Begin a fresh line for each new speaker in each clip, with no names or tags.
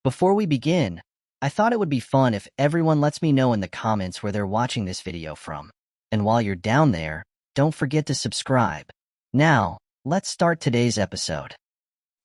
Before we begin, I thought it would be fun if everyone lets me know in the comments where they're watching this video from. And while you're down there, don't forget to subscribe. Now, let's start today's episode.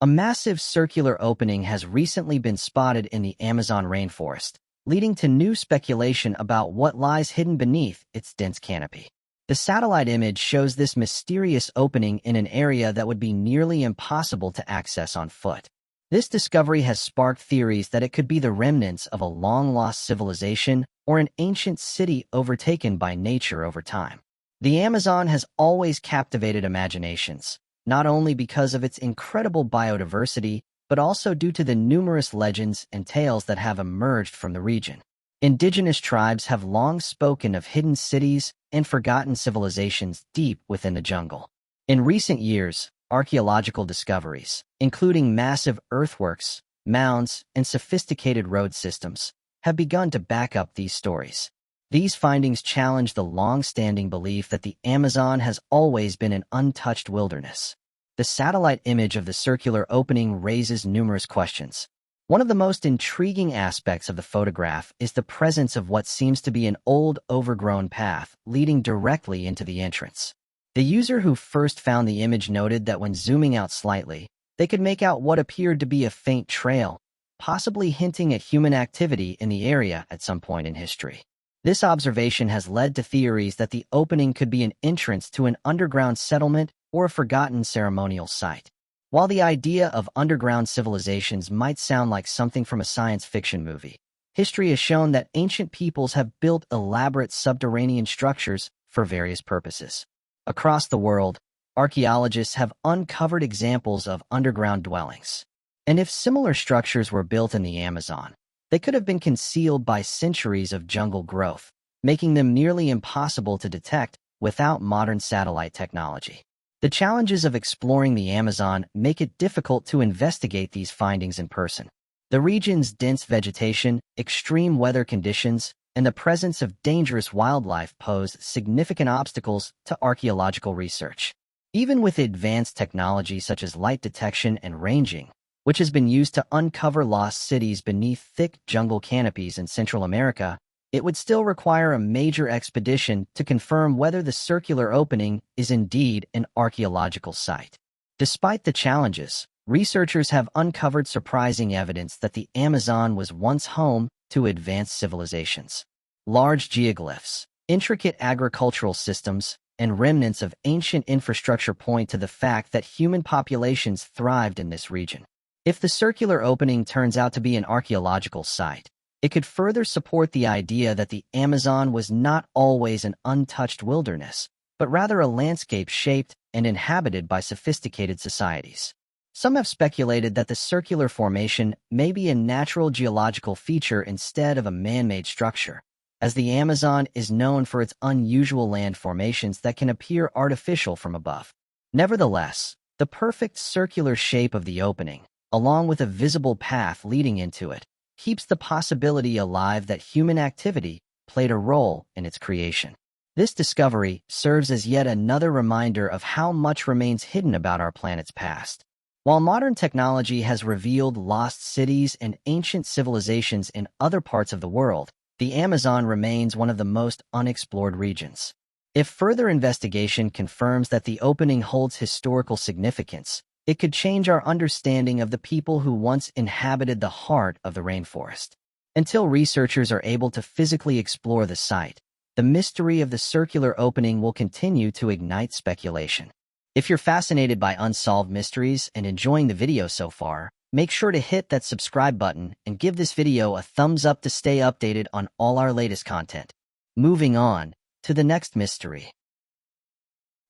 A massive circular opening has recently been spotted in the Amazon rainforest, leading to new speculation about what lies hidden beneath its dense canopy. The satellite image shows this mysterious opening in an area that would be nearly impossible to access on foot. This discovery has sparked theories that it could be the remnants of a long-lost civilization or an ancient city overtaken by nature over time. The Amazon has always captivated imaginations, not only because of its incredible biodiversity, but also due to the numerous legends and tales that have emerged from the region. Indigenous tribes have long spoken of hidden cities and forgotten civilizations deep within the jungle. In recent years, archaeological discoveries, including massive earthworks, mounds, and sophisticated road systems, have begun to back up these stories. These findings challenge the long-standing belief that the Amazon has always been an untouched wilderness. The satellite image of the circular opening raises numerous questions. One of the most intriguing aspects of the photograph is the presence of what seems to be an old, overgrown path leading directly into the entrance. The user who first found the image noted that when zooming out slightly, they could make out what appeared to be a faint trail, possibly hinting at human activity in the area at some point in history. This observation has led to theories that the opening could be an entrance to an underground settlement or a forgotten ceremonial site. While the idea of underground civilizations might sound like something from a science fiction movie, history has shown that ancient peoples have built elaborate subterranean structures for various purposes. Across the world, archaeologists have uncovered examples of underground dwellings. And if similar structures were built in the Amazon, they could have been concealed by centuries of jungle growth, making them nearly impossible to detect without modern satellite technology. The challenges of exploring the Amazon make it difficult to investigate these findings in person. The region's dense vegetation, extreme weather conditions, and the presence of dangerous wildlife pose significant obstacles to archaeological research. Even with advanced technology such as light detection and ranging, which has been used to uncover lost cities beneath thick jungle canopies in Central America, it would still require a major expedition to confirm whether the circular opening is indeed an archaeological site. Despite the challenges, researchers have uncovered surprising evidence that the Amazon was once home to advanced civilizations. Large geoglyphs, intricate agricultural systems, and remnants of ancient infrastructure point to the fact that human populations thrived in this region. If the circular opening turns out to be an archaeological site, it could further support the idea that the Amazon was not always an untouched wilderness, but rather a landscape shaped and inhabited by sophisticated societies. Some have speculated that the circular formation may be a natural geological feature instead of a man-made structure, as the Amazon is known for its unusual land formations that can appear artificial from above. Nevertheless, the perfect circular shape of the opening, along with a visible path leading into it, keeps the possibility alive that human activity played a role in its creation. This discovery serves as yet another reminder of how much remains hidden about our planet's past. While modern technology has revealed lost cities and ancient civilizations in other parts of the world, the Amazon remains one of the most unexplored regions. If further investigation confirms that the opening holds historical significance, it could change our understanding of the people who once inhabited the heart of the rainforest. Until researchers are able to physically explore the site, the mystery of the circular opening will continue to ignite speculation. If you're fascinated by unsolved mysteries and enjoying the video so far, make sure to hit that subscribe button and give this video a thumbs up to stay updated on all our latest content. Moving on to the next mystery.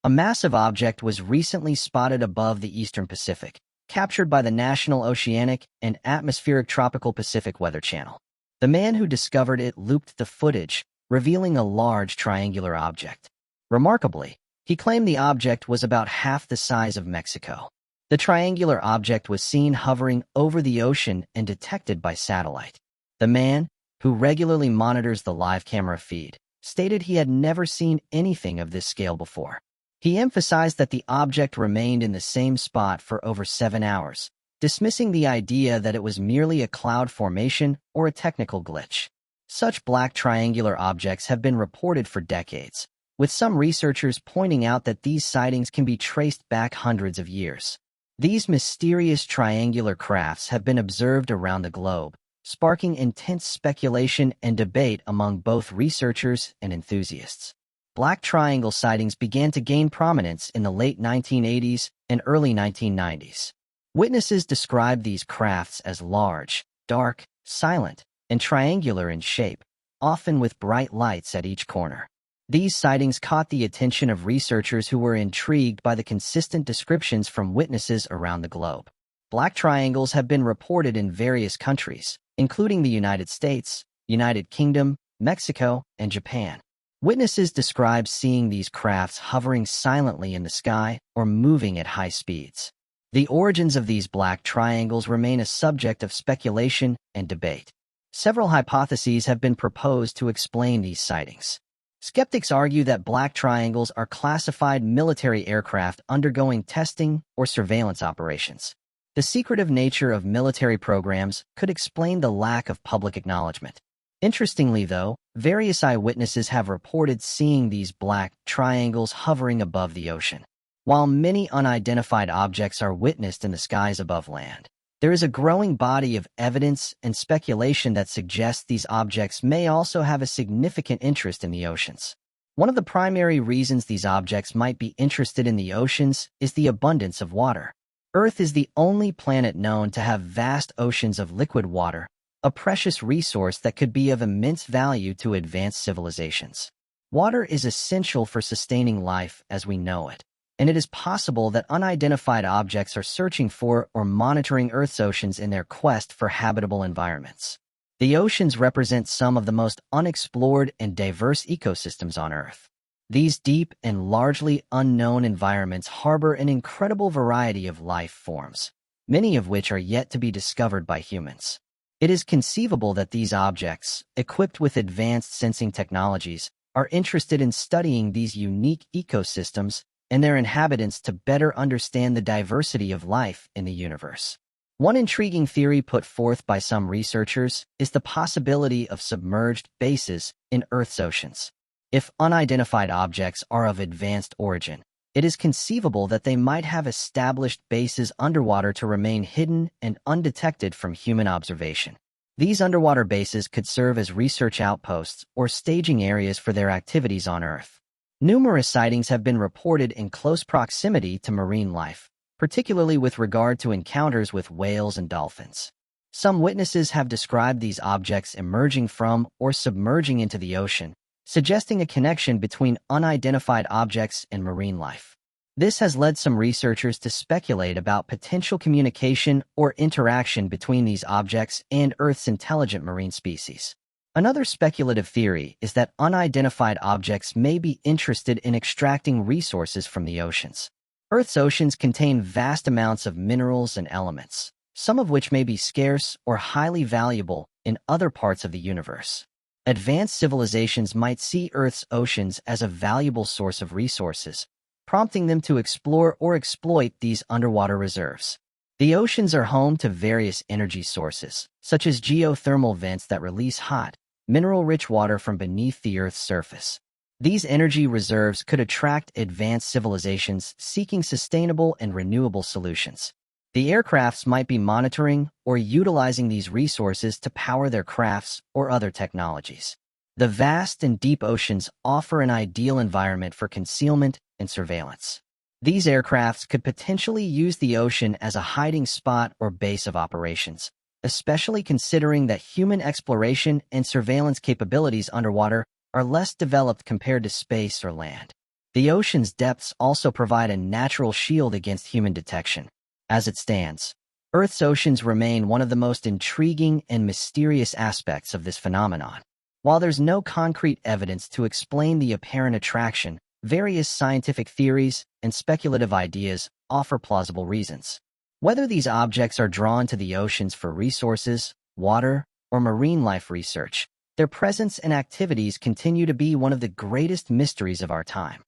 A massive object was recently spotted above the eastern Pacific, captured by the National Oceanic and Atmospheric Tropical Pacific Weather Channel. The man who discovered it looped the footage, revealing a large triangular object. Remarkably, he claimed the object was about half the size of Mexico. The triangular object was seen hovering over the ocean and detected by satellite. The man, who regularly monitors the live camera feed, stated he had never seen anything of this scale before. He emphasized that the object remained in the same spot for over 7 hours, dismissing the idea that it was merely a cloud formation or a technical glitch. Such black triangular objects have been reported for decades, with some researchers pointing out that these sightings can be traced back hundreds of years. These mysterious triangular crafts have been observed around the globe, sparking intense speculation and debate among both researchers and enthusiasts. Black triangle sightings began to gain prominence in the late 1980s and early 1990s. Witnesses described these crafts as large, dark, silent, and triangular in shape, often with bright lights at each corner. These sightings caught the attention of researchers who were intrigued by the consistent descriptions from witnesses around the globe. Black triangles have been reported in various countries, including the United States, United Kingdom, Mexico, and Japan. Witnesses describe seeing these crafts hovering silently in the sky or moving at high speeds. The origins of these black triangles remain a subject of speculation and debate. Several hypotheses have been proposed to explain these sightings. Skeptics argue that black triangles are classified military aircraft undergoing testing or surveillance operations. The secretive nature of military programs could explain the lack of public acknowledgement. Interestingly, though, various eyewitnesses have reported seeing these black triangles hovering above the ocean. While many unidentified objects are witnessed in the skies above land, there is a growing body of evidence and speculation that suggests these objects may also have a significant interest in the oceans. One of the primary reasons these objects might be interested in the oceans is the abundance of water. Earth is the only planet known to have vast oceans of liquid water, a precious resource that could be of immense value to advanced civilizations. Water is essential for sustaining life as we know it, and it is possible that unidentified objects are searching for or monitoring Earth's oceans in their quest for habitable environments. The oceans represent some of the most unexplored and diverse ecosystems on Earth. These deep and largely unknown environments harbor an incredible variety of life forms, many of which are yet to be discovered by humans. It is conceivable that these objects, equipped with advanced sensing technologies, are interested in studying these unique ecosystems and their inhabitants to better understand the diversity of life in the universe. One intriguing theory put forth by some researchers is the possibility of submerged bases in Earth's oceans. If unidentified objects are of advanced origin, it is conceivable that they might have established bases underwater to remain hidden and undetected from human observation. These underwater bases could serve as research outposts or staging areas for their activities on Earth. Numerous sightings have been reported in close proximity to marine life, particularly with regard to encounters with whales and dolphins. Some witnesses have described these objects emerging from or submerging into the ocean, suggesting a connection between unidentified objects and marine life. This has led some researchers to speculate about potential communication or interaction between these objects and Earth's intelligent marine species. Another speculative theory is that unidentified objects may be interested in extracting resources from the oceans. Earth's oceans contain vast amounts of minerals and elements, some of which may be scarce or highly valuable in other parts of the universe. Advanced civilizations might see Earth's oceans as a valuable source of resources, prompting them to explore or exploit these underwater reserves. The oceans are home to various energy sources, such as geothermal vents that release hot, mineral-rich water from beneath the Earth's surface. These energy reserves could attract advanced civilizations seeking sustainable and renewable solutions. The aircrafts might be monitoring or utilizing these resources to power their crafts or other technologies. The vast and deep oceans offer an ideal environment for concealment and surveillance. These aircrafts could potentially use the ocean as a hiding spot or base of operations, especially considering that human exploration and surveillance capabilities underwater are less developed compared to space or land. The ocean's depths also provide a natural shield against human detection. As it stands, Earth's oceans remain one of the most intriguing and mysterious aspects of this phenomenon. While there's no concrete evidence to explain the apparent attraction, various scientific theories and speculative ideas offer plausible reasons. Whether these objects are drawn to the oceans for resources, water, or marine life research, their presence and activities continue to be one of the greatest mysteries of our time.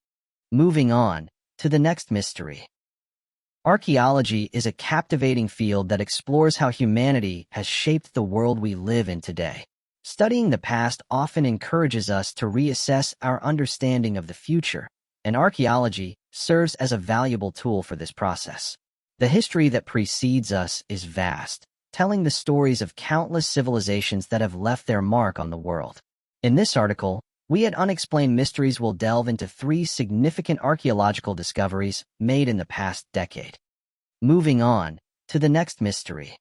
Moving on to the next mystery. Archaeology is a captivating field that explores how humanity has shaped the world we live in today. Studying the past often encourages us to reassess our understanding of the future, and archaeology serves as a valuable tool for this process. The history that precedes us is vast, telling the stories of countless civilizations that have left their mark on the world. In this article, we at Unexplained Mysteries will delve into 3 significant archaeological discoveries made in the past decade. Moving on to the next mystery.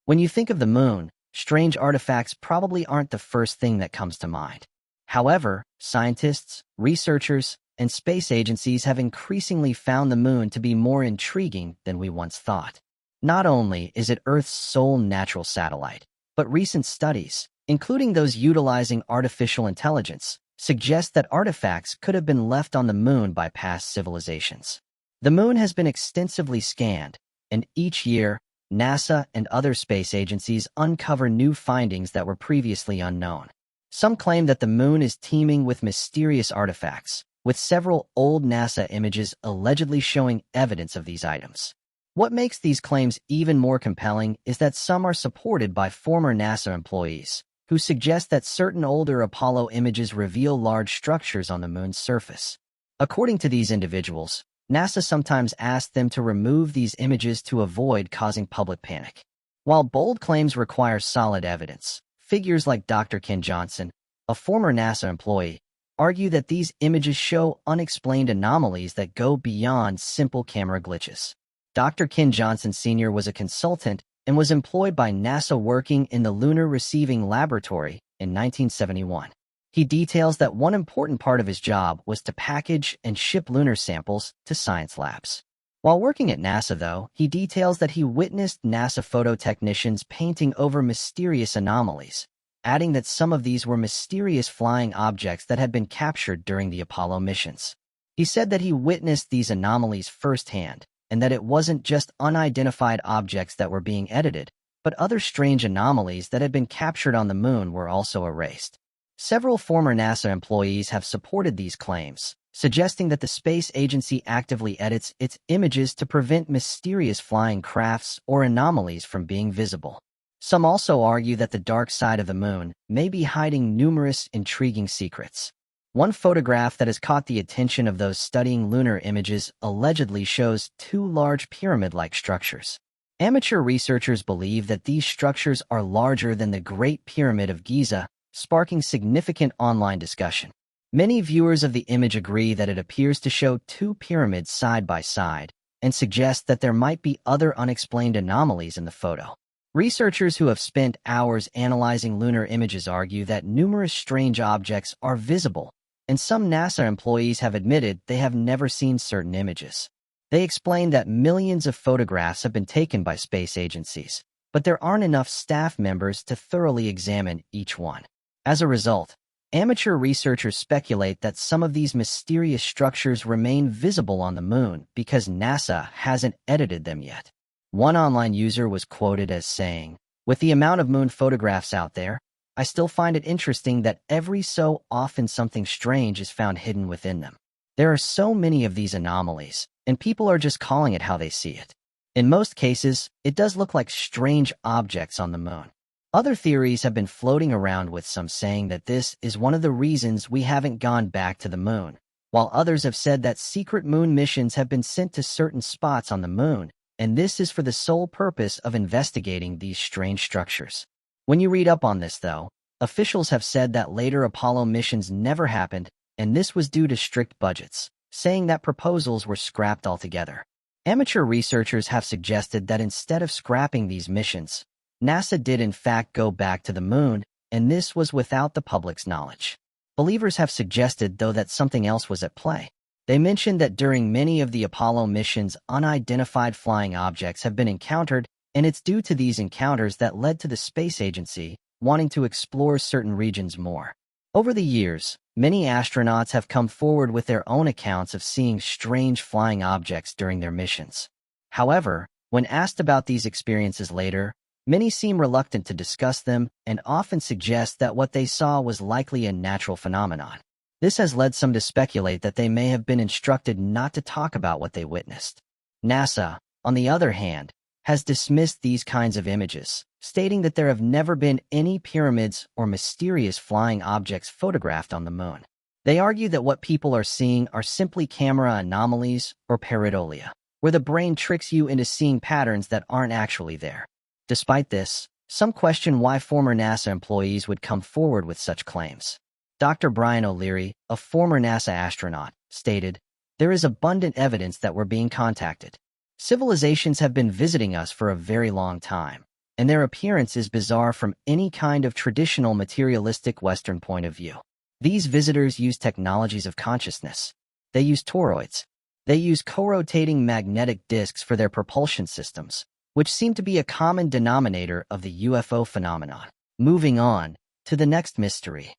When you think of the moon, strange artifacts probably aren't the first thing that comes to mind. However, scientists, researchers, and space agencies have increasingly found the moon to be more intriguing than we once thought. Not only is it Earth's sole natural satellite, but recent studies, including those utilizing artificial intelligence, suggest that artifacts could have been left on the moon by past civilizations. The moon has been extensively scanned, and each year, NASA and other space agencies uncover new findings that were previously unknown. Some claim that the moon is teeming with mysterious artifacts, with several old NASA images allegedly showing evidence of these items. What makes these claims even more compelling is that some are supported by former NASA employees, who suggest that certain older Apollo images reveal large structures on the moon's surface. According to these individuals, NASA sometimes asked them to remove these images to avoid causing public panic. While bold claims require solid evidence, figures like Dr. Ken Johnson, a former NASA employee, argue that these images show unexplained anomalies that go beyond simple camera glitches. Dr. Ken Johnson Sr. was a consultant and was employed by NASA working in the Lunar Receiving Laboratory in 1971. He details that one important part of his job was to package and ship lunar samples to science labs. While working at NASA, though, he details that he witnessed NASA photo technicians painting over mysterious anomalies, adding that some of these were mysterious flying objects that had been captured during the Apollo missions. He said that he witnessed these anomalies firsthand, and that it wasn't just unidentified objects that were being edited, but other strange anomalies that had been captured on the moon were also erased. Several former NASA employees have supported these claims, suggesting that the space agency actively edits its images to prevent mysterious flying crafts or anomalies from being visible. Some also argue that the dark side of the moon may be hiding numerous intriguing secrets. One photograph that has caught the attention of those studying lunar images allegedly shows 2 large pyramid-like structures. Amateur researchers believe that these structures are larger than the Great Pyramid of Giza, sparking significant online discussion. Many viewers of the image agree that it appears to show 2 pyramids side by side, and suggest that there might be other unexplained anomalies in the photo. Researchers who have spent hours analyzing lunar images argue that numerous strange objects are visible, and some NASA employees have admitted they have never seen certain images. They explain that millions of photographs have been taken by space agencies, but there aren't enough staff members to thoroughly examine each one. As a result, amateur researchers speculate that some of these mysterious structures remain visible on the moon because NASA hasn't edited them yet. One online user was quoted as saying, "With the amount of moon photographs out there, I still find it interesting that every so often something strange is found hidden within them. There are so many of these anomalies, and people are just calling it how they see it. In most cases, it does look like strange objects on the moon." Other theories have been floating around, with some saying that this is one of the reasons we haven't gone back to the moon, while others have said that secret moon missions have been sent to certain spots on the moon, and this is for the sole purpose of investigating these strange structures. When you read up on this, though, officials have said that later Apollo missions never happened, and this was due to strict budgets, saying that proposals were scrapped altogether. Amateur researchers have suggested that instead of scrapping these missions, NASA did in fact go back to the moon, and this was without the public's knowledge. Believers have suggested, though, that something else was at play. They mentioned that during many of the Apollo missions, unidentified flying objects have been encountered, and it's due to these encounters that led to the space agency wanting to explore certain regions more. Over the years, many astronauts have come forward with their own accounts of seeing strange flying objects during their missions. However, when asked about these experiences later, many seem reluctant to discuss them and often suggest that what they saw was likely a natural phenomenon. This has led some to speculate that they may have been instructed not to talk about what they witnessed. NASA, on the other hand, has dismissed these kinds of images, stating that there have never been any pyramids or mysterious flying objects photographed on the moon. They argue that what people are seeing are simply camera anomalies or pareidolia, where the brain tricks you into seeing patterns that aren't actually there. Despite this, some question why former NASA employees would come forward with such claims. Dr. Brian O'Leary, a former NASA astronaut, stated, "There is abundant evidence that we're being contacted. Civilizations have been visiting us for a very long time, and their appearance is bizarre from any kind of traditional materialistic Western point of view. These visitors use technologies of consciousness. They use toroids. They use co-rotating magnetic disks for their propulsion systems, which seem to be a common denominator of the UFO phenomenon." Moving on to the next mystery.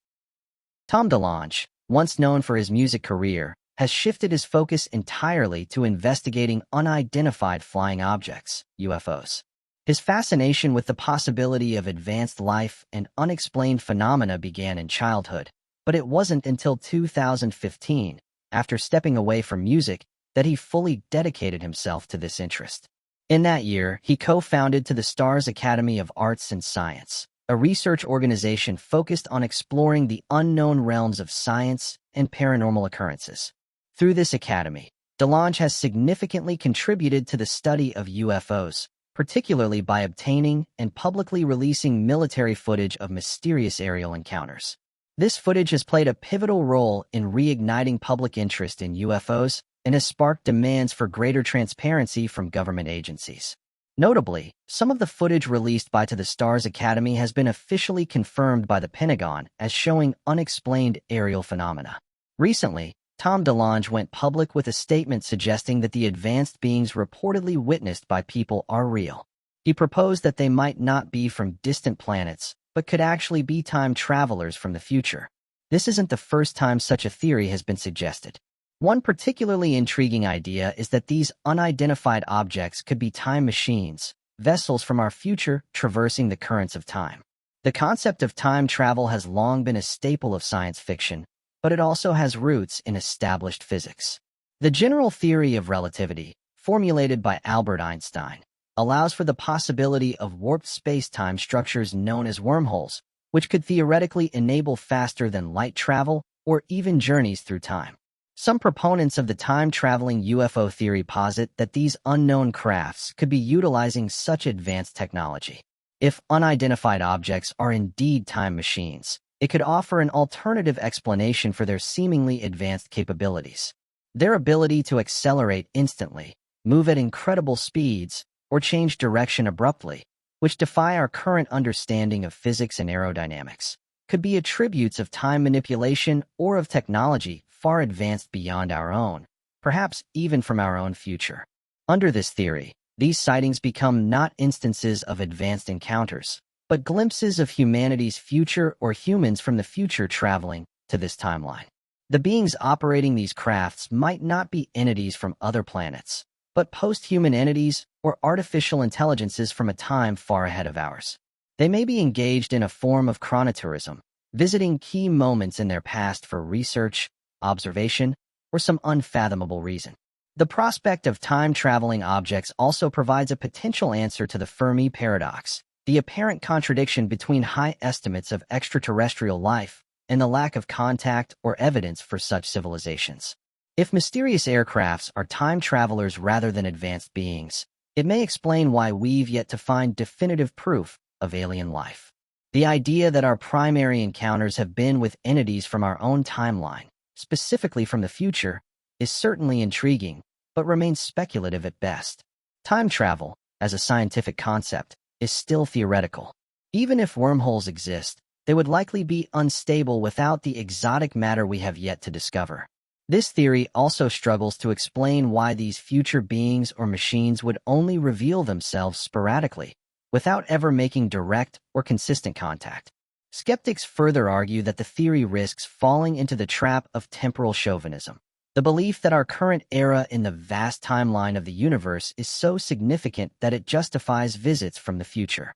Tom DeLonge, once known for his music career, has shifted his focus entirely to investigating unidentified flying objects, UFOs. His fascination with the possibility of advanced life and unexplained phenomena began in childhood, but it wasn't until 2015, after stepping away from music, that he fully dedicated himself to this interest. In that year, he co-founded the Stars Academy of Arts and Science, a research organization focused on exploring the unknown realms of science and paranormal occurrences. Through this academy, DeLonge has significantly contributed to the study of UFOs, particularly by obtaining and publicly releasing military footage of mysterious aerial encounters. This footage has played a pivotal role in reigniting public interest in UFOs and has sparked demands for greater transparency from government agencies. Notably, some of the footage released by the Stars Academy has been officially confirmed by the Pentagon as showing unexplained aerial phenomena. Recently, Tom DeLonge went public with a statement suggesting that the advanced beings reportedly witnessed by people are real. He proposed that they might not be from distant planets, but could actually be time travelers from the future. This isn't the first time such a theory has been suggested. One particularly intriguing idea is that these unidentified objects could be time machines, vessels from our future traversing the currents of time. The concept of time travel has long been a staple of science fiction, but it also has roots in established physics. The general theory of relativity, formulated by Albert Einstein, allows for the possibility of warped space-time structures known as wormholes, which could theoretically enable faster-than-light travel or even journeys through time. Some proponents of the time-traveling UFO theory posit that these unknown crafts could be utilizing such advanced technology. If unidentified objects are indeed time machines, it could offer an alternative explanation for their seemingly advanced capabilities. Their ability to accelerate instantly, move at incredible speeds, or change direction abruptly, which defy our current understanding of physics and aerodynamics, could be attributes of time manipulation or of technology far advanced beyond our own, perhaps even from our own future. Under this theory, these sightings become not instances of advanced encounters, but glimpses of humanity's future or humans from the future traveling to this timeline. The beings operating these crafts might not be entities from other planets, but post-human entities or artificial intelligences from a time far ahead of ours. They may be engaged in a form of chronotourism, visiting key moments in their past for research, observation, or some unfathomable reason. The prospect of time-traveling objects also provides a potential answer to the Fermi paradox, the apparent contradiction between high estimates of extraterrestrial life and the lack of contact or evidence for such civilizations. If mysterious aircrafts are time travelers rather than advanced beings, it may explain why we've yet to find definitive proof of alien life. The idea that our primary encounters have been with entities from our own timeline, specifically from the future, is certainly intriguing, but remains speculative at best. Time travel, as a scientific concept, is still theoretical. Even if wormholes exist, they would likely be unstable without the exotic matter we have yet to discover. This theory also struggles to explain why these future beings or machines would only reveal themselves sporadically, without ever making direct or consistent contact. Skeptics further argue that the theory risks falling into the trap of temporal chauvinism. The belief that our current era in the vast timeline of the universe is so significant that it justifies visits from the future.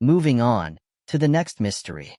Moving on to the next mystery.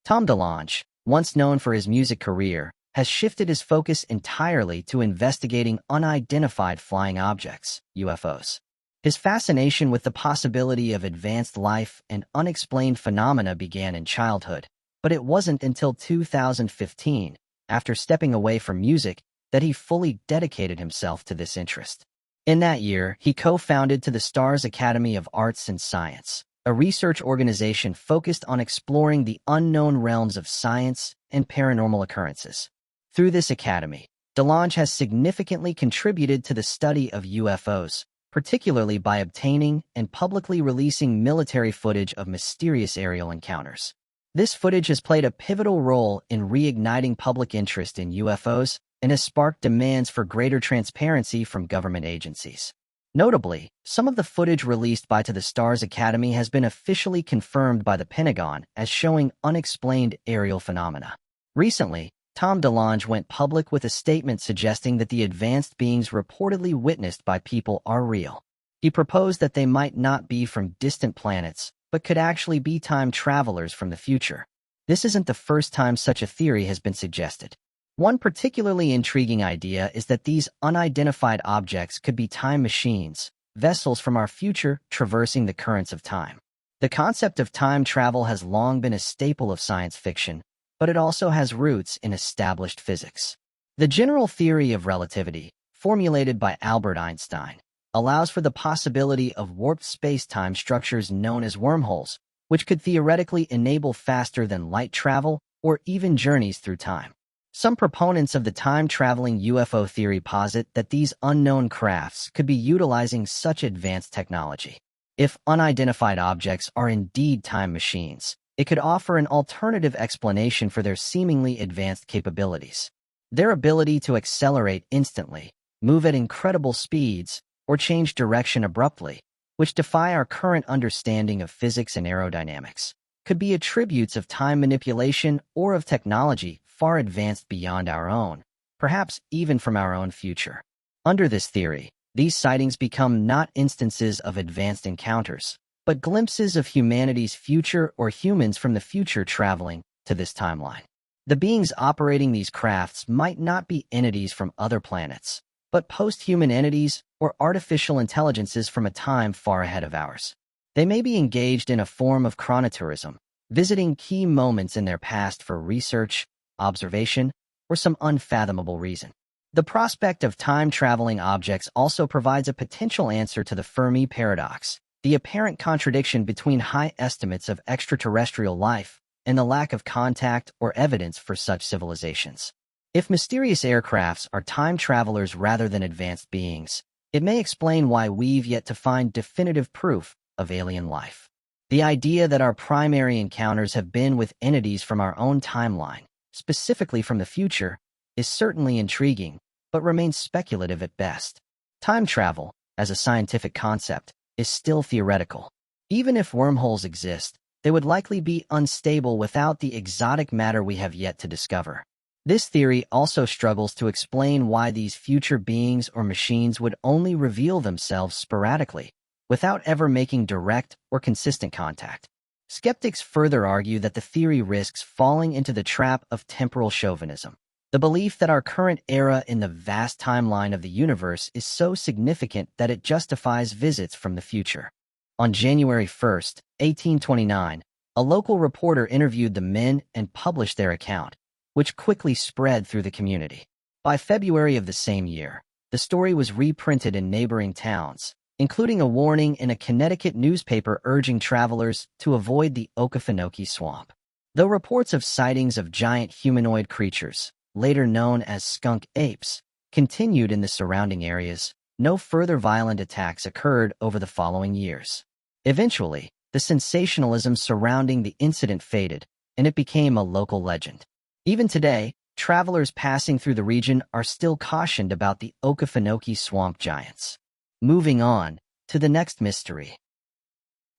Tom DeLonge, once known for his music career, has shifted his focus entirely to investigating unidentified flying objects, UFOs. His fascination with the possibility of advanced life and unexplained phenomena began in childhood, but it wasn't until 2015, after stepping away from music, that he fully dedicated himself to this interest. In that year, he co-founded the Stars Academy of Arts and Science, a research organization focused on exploring the unknown realms of science and paranormal occurrences. Through this academy, DeLonge has significantly contributed to the study of UFOs, particularly by obtaining and publicly releasing military footage of mysterious aerial encounters. This footage has played a pivotal role in reigniting public interest in UFOs and has sparked demands for greater transparency from government agencies. Notably, some of the footage released by the Stars Academy has been officially confirmed by the Pentagon as showing unexplained aerial phenomena. Recently, Tom DeLonge went public with a statement suggesting that the advanced beings reportedly witnessed by people are real. He proposed that they might not be from distant planets, but could actually be time travelers from the future. This isn't the first time such a theory has been suggested. One particularly intriguing idea is that these unidentified objects could be time machines, vessels from our future traversing the currents of time. The concept of time travel has long been a staple of science fiction, but it also has roots in established physics. The general theory of relativity, formulated by Albert Einstein, allows for the possibility of warped space-time structures known as wormholes, which could theoretically enable faster-than-light travel or even journeys through time. Some proponents of the time-traveling UFO theory posit that these unknown crafts could be utilizing such advanced technology. If unidentified objects are indeed time machines, it could offer an alternative explanation for their seemingly advanced capabilities. Their ability to accelerate instantly, move at incredible speeds, or change direction abruptly, which defy our current understanding of physics and aerodynamics, could be attributes of time manipulation or of technology far advanced beyond our own, perhaps even from our own future. Under this theory, these sightings become not instances of advanced encounters, but glimpses of humanity's future or humans from the future traveling to this timeline. The beings operating these crafts might not be entities from other planets, but post-human entities or artificial intelligences from a time far ahead of ours. They may be engaged in a form of chronotourism, visiting key moments in their past for research, observation, or some unfathomable reason. The prospect of time-traveling objects also provides a potential answer to the Fermi paradox, the apparent contradiction between high estimates of extraterrestrial life and the lack of contact or evidence for such civilizations. If mysterious aircrafts are time travelers rather than advanced beings, it may explain why we've yet to find definitive proof of alien life. The idea that our primary encounters have been with entities from our own timeline, specifically from the future, is certainly intriguing, but remains speculative at best. Time travel, as a scientific concept, is still theoretical. Even if wormholes exist, they would likely be unstable without the exotic matter we have yet to discover. This theory also struggles to explain why these future beings or machines would only reveal themselves sporadically, without ever making direct or consistent contact. Skeptics further argue that the theory risks falling into the trap of temporal chauvinism, the belief that our current era in the vast timeline of the universe is so significant that it justifies visits from the future. On January 1, 1829, a local reporter interviewed the men and published their account, which quickly spread through the community. By February of the same year, the story was reprinted in neighboring towns, including a warning in a Connecticut newspaper urging travelers to avoid the Okefenokee swamp. Though reports of sightings of giant humanoid creatures, later known as skunk apes, continued in the surrounding areas, no further violent attacks occurred over the following years. Eventually, the sensationalism surrounding the incident faded, and it became a local legend. Even today, travelers passing through the region are still cautioned about the Okefenokee swamp giants. Moving on to the next mystery.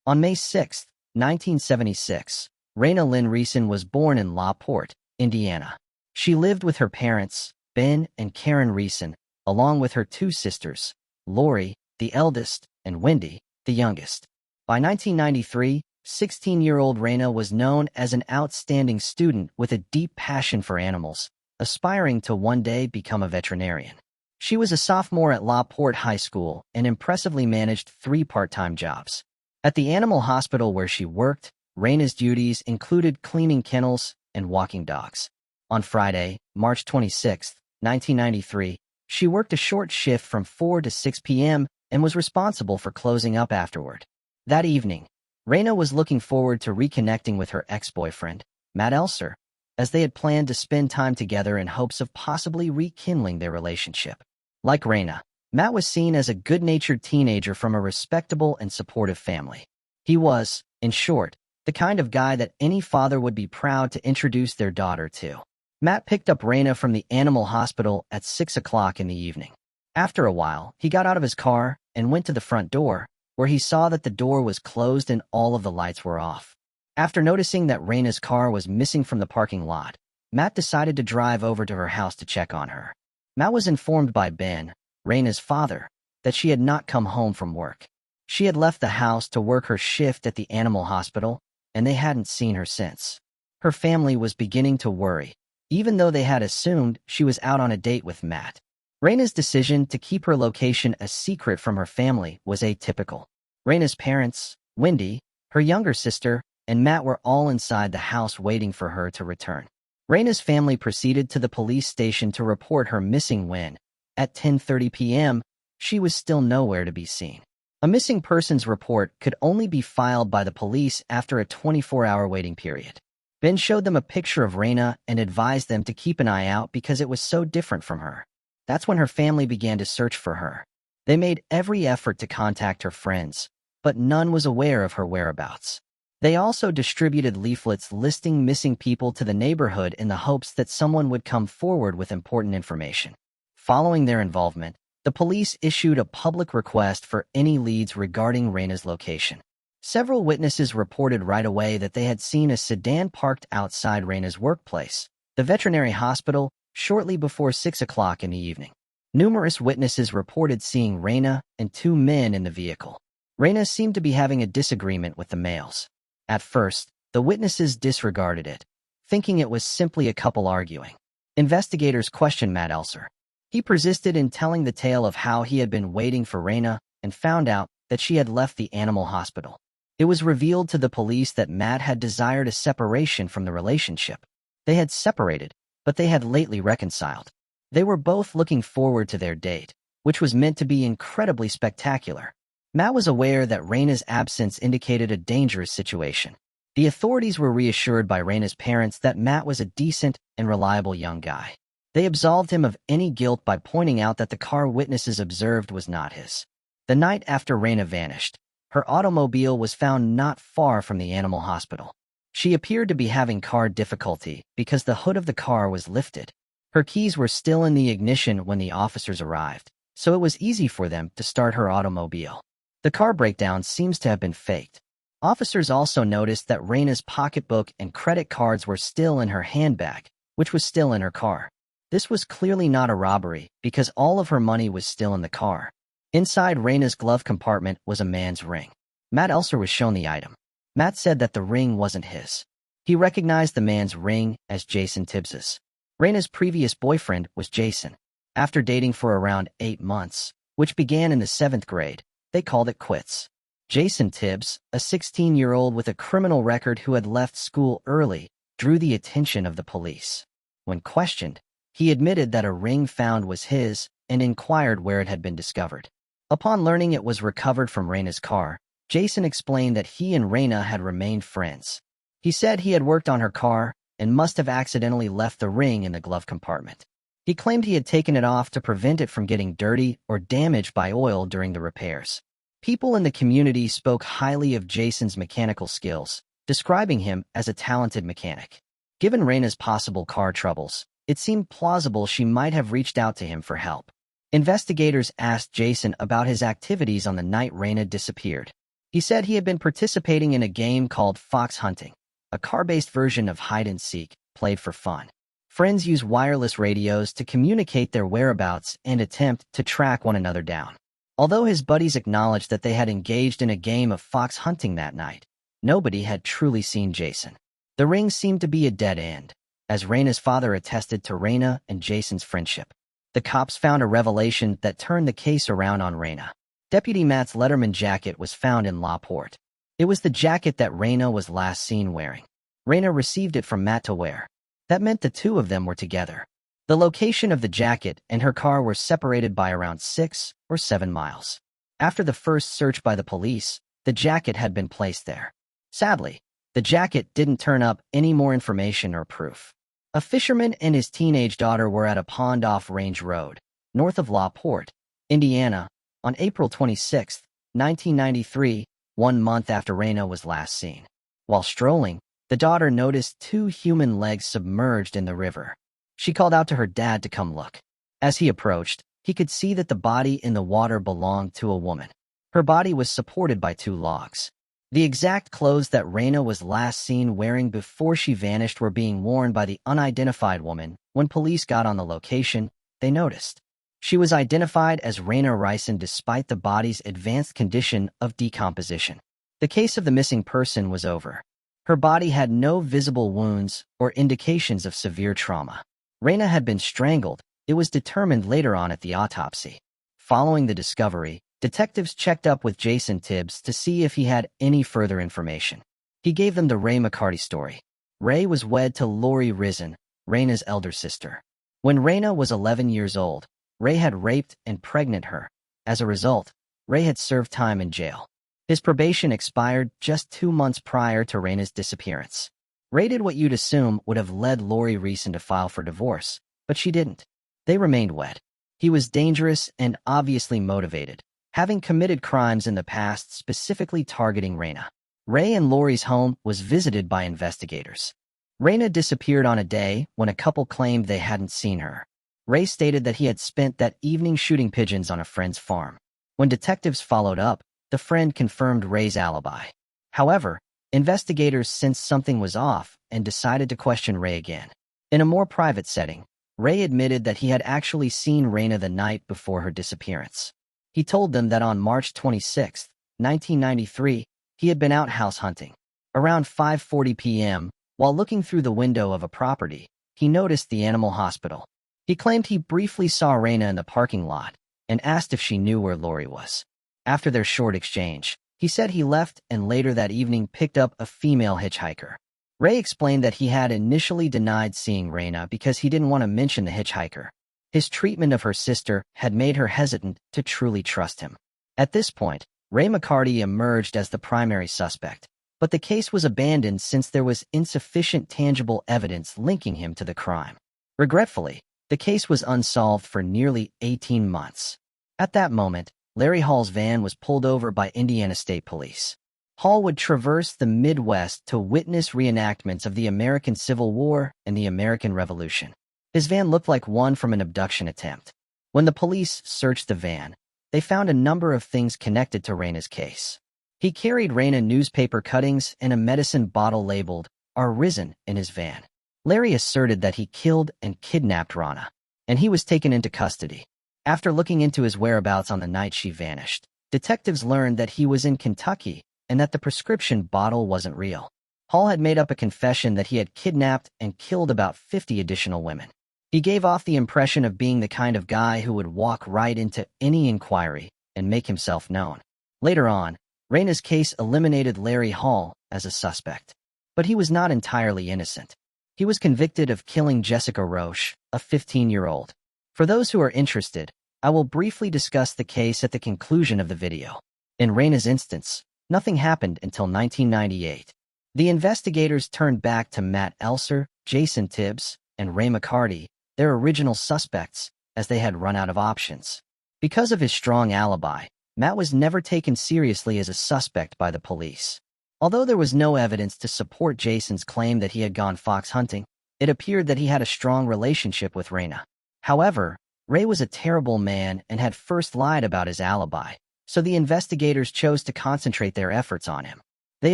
On May 6, 1976, Raina Lynn Reeson was born in La Porte, Indiana. She lived with her parents, Ben and Karen Reeson, along with her two sisters, Lori, the eldest, and Wendy, the youngest. By 1993, 16-year-old Raina was known as an outstanding student with a deep passion for animals, aspiring to one day become a veterinarian. She was a sophomore at La Porte High School and impressively managed 3 part-time jobs. At the animal hospital where she worked, Raina's duties included cleaning kennels and walking dogs. On Friday, March 26, 1993, she worked a short shift from 4 to 6 p.m. and was responsible for closing up afterward. That evening, Raina was looking forward to reconnecting with her ex-boyfriend, Matt Elser, as they had planned to spend time together in hopes of possibly rekindling their relationship. Like Raina, Matt was seen as a good-natured teenager from a respectable and supportive family. He was, in short, the kind of guy that any father would be proud to introduce their daughter to. Matt picked up Raina from the animal hospital at 6 o'clock in the evening. After a while, he got out of his car and went to the front door, where he saw that the door was closed and all of the lights were off. After noticing that Raina's car was missing from the parking lot, Matt decided to drive over to her house to check on her. Matt was informed by Ben, Raina's father, that she had not come home from work. She had left the house to work her shift at the animal hospital, and they hadn't seen her since. Her family was beginning to worry, even though they had assumed she was out on a date with Matt. Raina's decision to keep her location a secret from her family was atypical. Raina's parents, Wendy, her younger sister, and Matt were all inside the house waiting for her to return. Raina's family proceeded to the police station to report her missing when, at 10:30 p.m., she was still nowhere to be seen. A missing persons report could only be filed by the police after a 24-hour waiting period. Ben showed them a picture of Raina and advised them to keep an eye out because it was so different from her. That's when her family began to search for her. They made every effort to contact her friends, but none was aware of her whereabouts. They also distributed leaflets listing missing people to the neighborhood in the hopes that someone would come forward with important information. Following their involvement, the police issued a public request for any leads regarding Raina's location. Several witnesses reported right away that they had seen a sedan parked outside Raina's workplace, the veterinary hospital, shortly before 6 o'clock in the evening. Numerous witnesses reported seeing Raina and 2 men in the vehicle. Raina seemed to be having a disagreement with the males. At first, the witnesses disregarded it, thinking it was simply a couple arguing. Investigators questioned Matt Elser. He persisted in telling the tale of how he had been waiting for Raina and found out that she had left the animal hospital. It was revealed to the police that Matt had desired a separation from the relationship. They had separated, but they had lately reconciled. They were both looking forward to their date, which was meant to be incredibly spectacular. Matt was aware that Raina's absence indicated a dangerous situation. The authorities were reassured by Raina's parents that Matt was a decent and reliable young guy. They absolved him of any guilt by pointing out that the car witnesses observed was not his. The night after Raina vanished, her automobile was found not far from the animal hospital. She appeared to be having car difficulty because the hood of the car was lifted. Her keys were still in the ignition when the officers arrived, so it was easy for them to start her automobile. The car breakdown seems to have been faked. Officers also noticed that Raina's pocketbook and credit cards were still in her handbag, which was still in her car. This was clearly not a robbery because all of her money was still in the car. Inside Raina's glove compartment was a man's ring. Matt Elser was shown the item. Matt said that the ring wasn't his. He recognized the man's ring as Jason Tibbs's. Raina's previous boyfriend was Jason. After dating for around 8 months, which began in the 7th grade, they called it quits. Jason Tibbs, a 16-year-old with a criminal record who had left school early, drew the attention of the police. When questioned, he admitted that a ring found was his and inquired where it had been discovered. Upon learning it was recovered from Raina's car, Jason explained that he and Raina had remained friends. He said he had worked on her car and must have accidentally left the ring in the glove compartment. He claimed he had taken it off to prevent it from getting dirty or damaged by oil during the repairs. People in the community spoke highly of Jason's mechanical skills, describing him as a talented mechanic. Given Raina's possible car troubles, it seemed plausible she might have reached out to him for help. Investigators asked Jason about his activities on the night Raina disappeared. He said he had been participating in a game called Fox Hunting, a car-based version of hide-and-seek, played for fun. Friends use wireless radios to communicate their whereabouts and attempt to track one another down. Although his buddies acknowledged that they had engaged in a game of fox hunting that night, nobody had truly seen Jason. The ring seemed to be a dead end. as Raina's father attested to Raina and Jason's friendship. The cops found a revelation that turned the case around on Raina. Deputy Matt's Letterman jacket was found in Lawport. It was the jacket that Raina was last seen wearing. Raina received it from Matt to wear. That meant the two of them were together. The location of the jacket and her car were separated by around 6 or 7 miles. After the first search by the police, the jacket had been placed there. Sadly, the jacket didn't turn up any more information or proof. A fisherman and his teenage daughter were at a pond off Range Road, north of Lawport, Indiana, on April 26, 1993, 1 month after Raina was last seen. While strolling, the daughter noticed 2 human legs submerged in the river. She called out to her dad to come look. As he approached, he could see that the body in the water belonged to a woman. Her body was supported by 2 logs. The exact clothes that Raina was last seen wearing before she vanished were being worn by the unidentified woman. When police got on the location, they noticed. She was identified as Raina Ryson despite the body's advanced condition of decomposition. The case of the missing person was over. Her body had no visible wounds or indications of severe trauma. Raina had been strangled, it was determined later on at the autopsy. Following the discovery, detectives checked up with Jason Tibbs to see if he had any further information. He gave them the Ray McCarty story. Ray was wed to Lori Risen, Raina's elder sister. When Raina was 11 years old, Ray had raped and pregnant her. As a result, Ray had served time in jail. His probation expired just 2 months prior to Raina's disappearance. Ray did what you'd assume would have led Lori Risen to file for divorce, but she didn't. They remained wed. He was dangerous and obviously motivated, having committed crimes in the past specifically targeting Raina. Ray and Lori's home was visited by investigators. Raina disappeared on a day when a couple claimed they hadn't seen her. Ray stated that he had spent that evening shooting pigeons on a friend's farm. When detectives followed up, the friend confirmed Ray's alibi. However, investigators sensed something was off and decided to question Ray again. In a more private setting, Ray admitted that he had actually seen Raina the night before her disappearance. He told them that on March 26, 1993, he had been out house hunting. Around 5:40 p.m., while looking through the window of a property, he noticed the animal hospital. He claimed he briefly saw Raina in the parking lot and asked if she knew where Lori was. After their short exchange, he said he left and later that evening picked up a female hitchhiker. Ray explained that he had initially denied seeing Raina because he didn't want to mention the hitchhiker. His treatment of her sister had made her hesitant to truly trust him. At this point, Ray McCarty emerged as the primary suspect, but the case was abandoned since there was insufficient tangible evidence linking him to the crime. Regretfully, the case was unsolved for nearly 18 months. At that moment, Larry Hall's van was pulled over by Indiana State Police. Hall would traverse the Midwest to witness reenactments of the American Civil War and the American Revolution. His van looked like one from an abduction attempt. When the police searched the van, they found a number of things connected to Raina's case. He carried Raina newspaper cuttings and a medicine bottle labeled "Are Risen" in his van. Larry asserted that he killed and kidnapped Raina, and he was taken into custody. After looking into his whereabouts on the night she vanished, detectives learned that he was in Kentucky and that the prescription bottle wasn't real. Hall had made up a confession that he had kidnapped and killed about 50 additional women. He gave off the impression of being the kind of guy who would walk right into any inquiry and make himself known. Later on, Raina's case eliminated Larry Hall as a suspect. But he was not entirely innocent. He was convicted of killing Jessica Roche, a 15-year-old. For those who are interested, I will briefly discuss the case at the conclusion of the video. In Raina's instance, nothing happened until 1998. The investigators turned back to Matt Elser, Jason Tibbs, and Ray McCarty, their original suspects, as they had run out of options. Because of his strong alibi, Matt was never taken seriously as a suspect by the police. Although there was no evidence to support Jason's claim that he had gone fox hunting, it appeared that he had a strong relationship with Raina. However, Ray was a terrible man and had first lied about his alibi, so the investigators chose to concentrate their efforts on him. They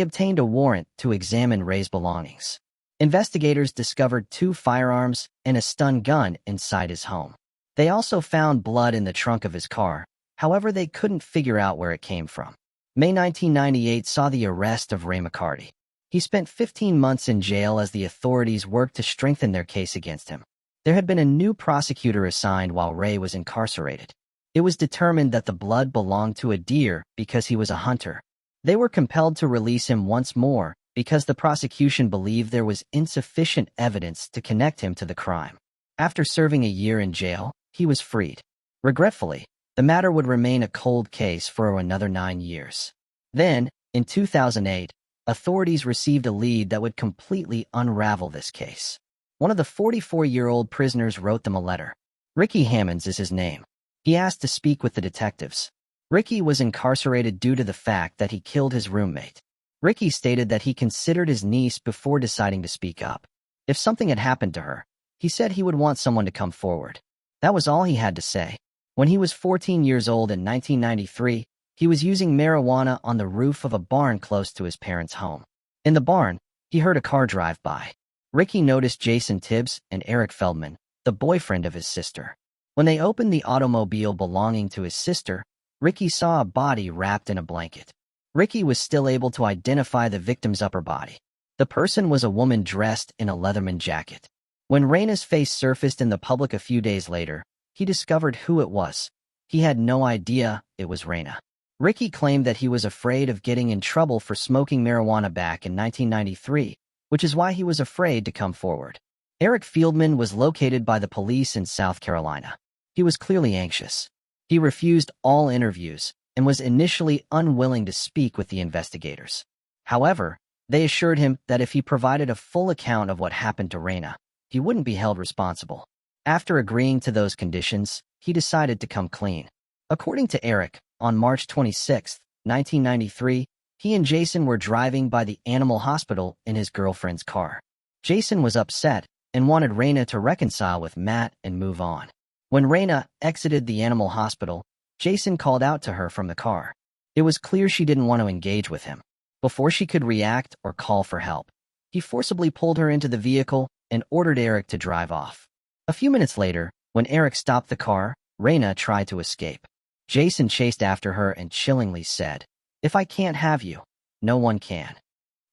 obtained a warrant to examine Ray's belongings. Investigators discovered 2 firearms and a stun gun inside his home. They also found blood in the trunk of his car, however they couldn't figure out where it came from. May 1998 saw the arrest of Ray McCarty. He spent 15 months in jail as the authorities worked to strengthen their case against him. There had been a new prosecutor assigned while Ray was incarcerated. It was determined that the blood belonged to a deer because he was a hunter. They were compelled to release him once more because the prosecution believed there was insufficient evidence to connect him to the crime. After serving a year in jail, he was freed. Regretfully, the matter would remain a cold case for another 9 years. Then, in 2008, authorities received a lead that would completely unravel this case. One of the 44-year-old prisoners wrote them a letter. Ricky Hammonds is his name. He asked to speak with the detectives. Ricky was incarcerated due to the fact that he killed his roommate. Ricky stated that he considered his niece before deciding to speak up. If something had happened to her, he said he would want someone to come forward. That was all he had to say. When he was 14 years old in 1993, he was using marijuana on the roof of a barn close to his parents' home. In the barn, he heard a car drive by. Ricky noticed Jason Tibbs and Eric Feldman, the boyfriend of his sister. When they opened the automobile belonging to his sister, Ricky saw a body wrapped in a blanket. Ricky was still able to identify the victim's upper body. The person was a woman dressed in a Leatherman jacket. When Raina's face surfaced in the public a few days later, he discovered who it was. He had no idea it was Raina. Ricky claimed that he was afraid of getting in trouble for smoking marijuana back in 1993, which is why he was afraid to come forward. Eric Feldman was located by the police in South Carolina. He was clearly anxious. He refused all interviews and was initially unwilling to speak with the investigators. However, they assured him that if he provided a full account of what happened to Raina, he wouldn't be held responsible. After agreeing to those conditions, he decided to come clean. According to Eric, on March 26, 1993, he and Jason were driving by the animal hospital in his girlfriend's car. Jason was upset and wanted Raina to reconcile with Matt and move on. When Raina exited the animal hospital, Jason called out to her from the car. It was clear she didn't want to engage with him. Before she could react or call for help, he forcibly pulled her into the vehicle and ordered Eric to drive off. A few minutes later, when Eric stopped the car, Raina tried to escape. Jason chased after her and chillingly said, "If I can't have you, no one can."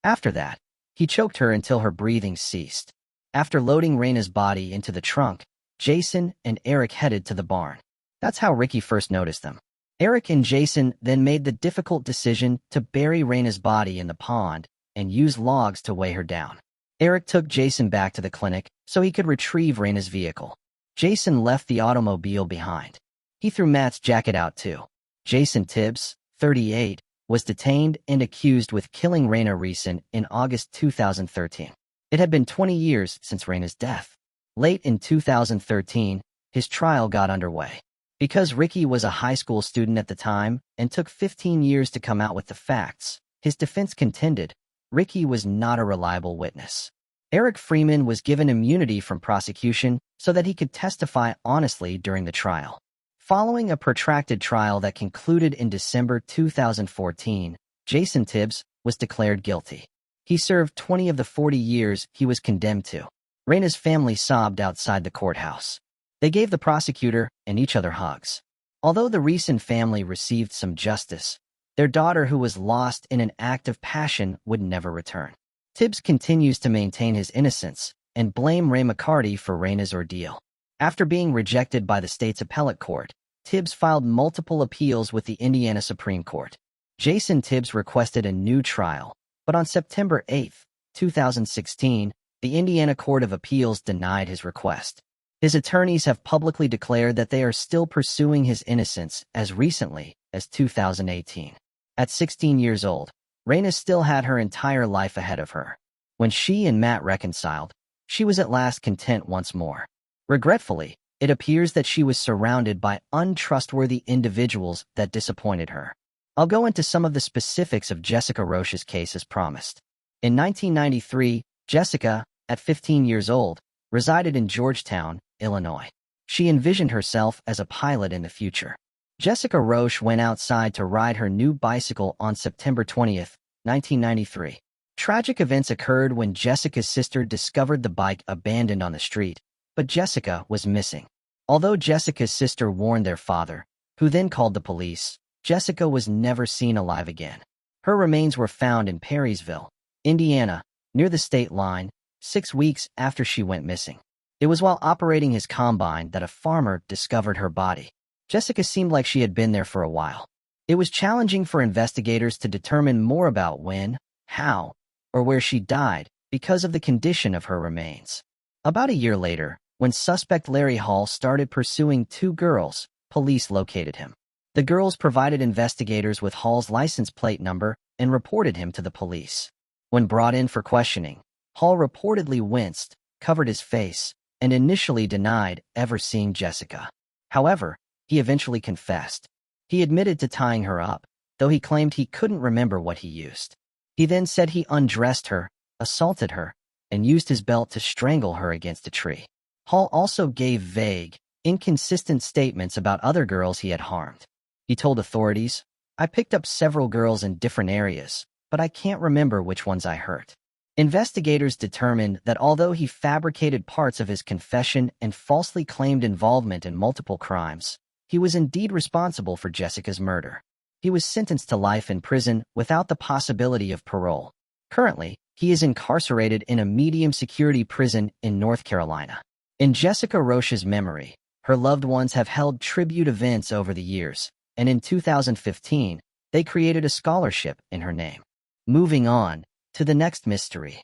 After that, he choked her until her breathing ceased. After loading Raina's body into the trunk, Jason and Eric headed to the barn. That's how Ricky first noticed them. Eric and Jason then made the difficult decision to bury Raina's body in the pond and use logs to weigh her down. Eric took Jason back to the clinic so he could retrieve Raina's vehicle. Jason left the automobile behind. He threw Matt's jacket out too. Jason Tibbs, 38, was detained and accused with killing Raina Reeson in August 2013. It had been 20 years since Raina's death. Late in 2013, his trial got underway. Because Ricky was a high school student at the time and took 15 years to come out with the facts, his defense contended Ricky was not a reliable witness. Eric Freeman was given immunity from prosecution so that he could testify honestly during the trial. Following a protracted trial that concluded in December 2014, Jason Tibbs was declared guilty. He served 20 of the 40 years he was condemned to. Raina's family sobbed outside the courthouse. They gave the prosecutor and each other hugs. Although the Reeson family received some justice, their daughter, who was lost in an act of passion, would never return. Tibbs continues to maintain his innocence and blame Ray McCarty for Raina's ordeal. After being rejected by the state's appellate court, Tibbs filed multiple appeals with the Indiana Supreme Court. Jason Tibbs requested a new trial, but on September 8, 2016, the Indiana Court of Appeals denied his request. His attorneys have publicly declared that they are still pursuing his innocence as recently as 2018. At 16 years old, Raina still had her entire life ahead of her. When she and Matt reconciled, she was at last content once more. Regretfully, it appears that she was surrounded by untrustworthy individuals that disappointed her. I'll go into some of the specifics of Jessica Roche's case as promised. In 1993, Jessica, at 15 years old, resided in Georgetown, Illinois. She envisioned herself as a pilot in the future. Jessica Roche went outside to ride her new bicycle on September 20, 1993. Tragic events occurred when Jessica's sister discovered the bike abandoned on the street, but Jessica was missing. Although Jessica's sister warned their father, who then called the police, Jessica was never seen alive again. Her remains were found in Perrysville, Indiana, near the state line, 6 weeks after she went missing. It was while operating his combine that a farmer discovered her body. Jessica seemed like she had been there for a while. It was challenging for investigators to determine more about when, how, or where she died because of the condition of her remains. About a year later, when suspect Larry Hall started pursuing two girls, police located him. The girls provided investigators with Hall's license plate number and reported him to the police. When brought in for questioning, Hall reportedly winced, covered his face, and initially denied ever seeing Jessica. However, he eventually confessed. He admitted to tying her up, though he claimed he couldn't remember what he used. He then said he undressed her, assaulted her, and used his belt to strangle her against a tree. Hall also gave vague, inconsistent statements about other girls he had harmed. He told authorities, "I picked up several girls in different areas, but I can't remember which ones I hurt." Investigators determined that although he fabricated parts of his confession and falsely claimed involvement in multiple crimes, he was indeed responsible for Jessica's murder. He was sentenced to life in prison without the possibility of parole. Currently, he is incarcerated in a medium-security prison in North Carolina. In Jessica Roche's memory, her loved ones have held tribute events over the years, and in 2015, they created a scholarship in her name. Moving on to the next mystery.